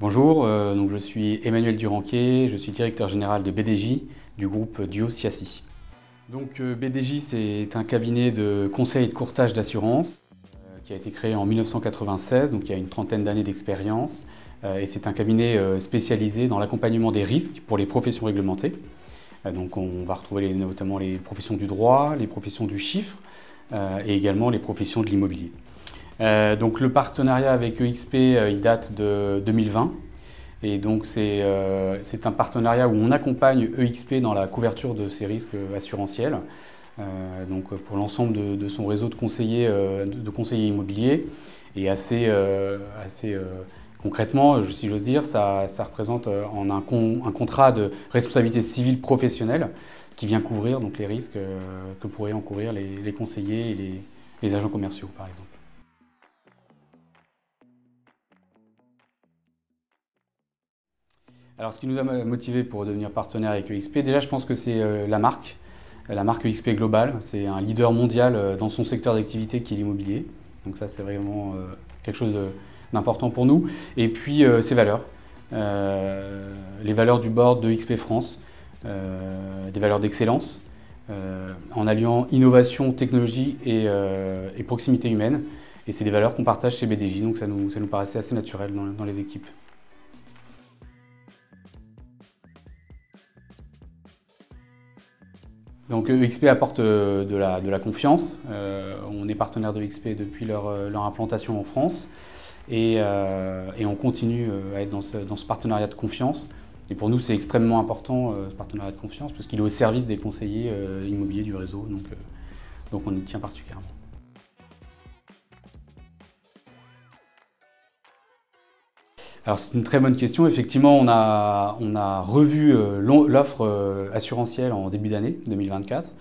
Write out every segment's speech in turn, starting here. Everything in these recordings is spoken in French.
Bonjour, donc je suis Emmanuel Duranquier, je suis directeur général de BDJ du groupe Duo Siassi. Donc BDJ, c'est un cabinet de conseil et de courtage d'assurance qui a été créé en 1996, donc il y a une trentaine d'années d'expérience. Et c'est un cabinet spécialisé dans l'accompagnement des risques pour les professions réglementées. Donc on va retrouver notamment les professions du droit, les professions du chiffre et également les professions de l'immobilier. Donc le partenariat avec EXP, il date de 2020 et donc c'est un partenariat où on accompagne EXP dans la couverture de ces risques assurantiels, donc pour l'ensemble de son réseau de conseillers immobiliers. Et assez concrètement, si j'ose dire, ça représente un contrat de responsabilité civile professionnelle qui vient couvrir donc les risques que pourraient encourir les conseillers et les agents commerciaux par exemple. Alors, ce qui nous a motivé pour devenir partenaire avec EXP, déjà, je pense que c'est la marque EXP Global. C'est un leader mondial dans son secteur d'activité qui est l'immobilier. Donc ça, c'est vraiment quelque chose d'important pour nous. Et puis, ses valeurs. Les valeurs du board de EXP France, des valeurs d'excellence, en alliant innovation, technologie et proximité humaine. Et c'est des valeurs qu'on partage chez BDJ, donc ça nous paraissait assez naturel dans les équipes. Donc EXP apporte de la confiance. On est partenaire de EXP depuis leur implantation en France et on continue à être dans ce partenariat de confiance. Et pour nous, c'est extrêmement important ce partenariat de confiance parce qu'il est au service des conseillers immobiliers du réseau. Donc on y tient particulièrement. Alors c'est une très bonne question. Effectivement, on a revu l'offre assurantielle en début d'année 2024.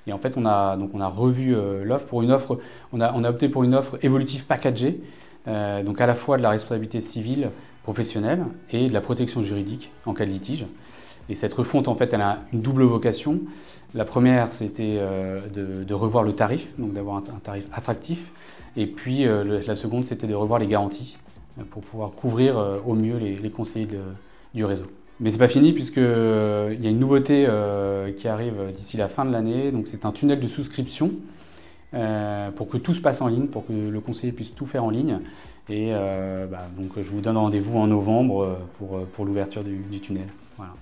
Et en fait, on a revu l'offre pour une offre. On a opté pour une offre évolutive packagée, donc à la fois de la responsabilité civile professionnelle et de la protection juridique en cas de litige. Et cette refonte, en fait, elle a une double vocation. La première, c'était de revoir le tarif, donc d'avoir un tarif attractif. Et puis la seconde, c'était de revoir les garanties pour pouvoir couvrir au mieux les conseillers du réseau. Mais c'est pas fini puisqu'il y a une nouveauté qui arrive d'ici la fin de l'année. Donc c'est un tunnel de souscription pour que tout se passe en ligne, pour que le conseiller puisse tout faire en ligne. Et donc je vous donne rendez-vous en novembre pour l'ouverture du tunnel. Voilà.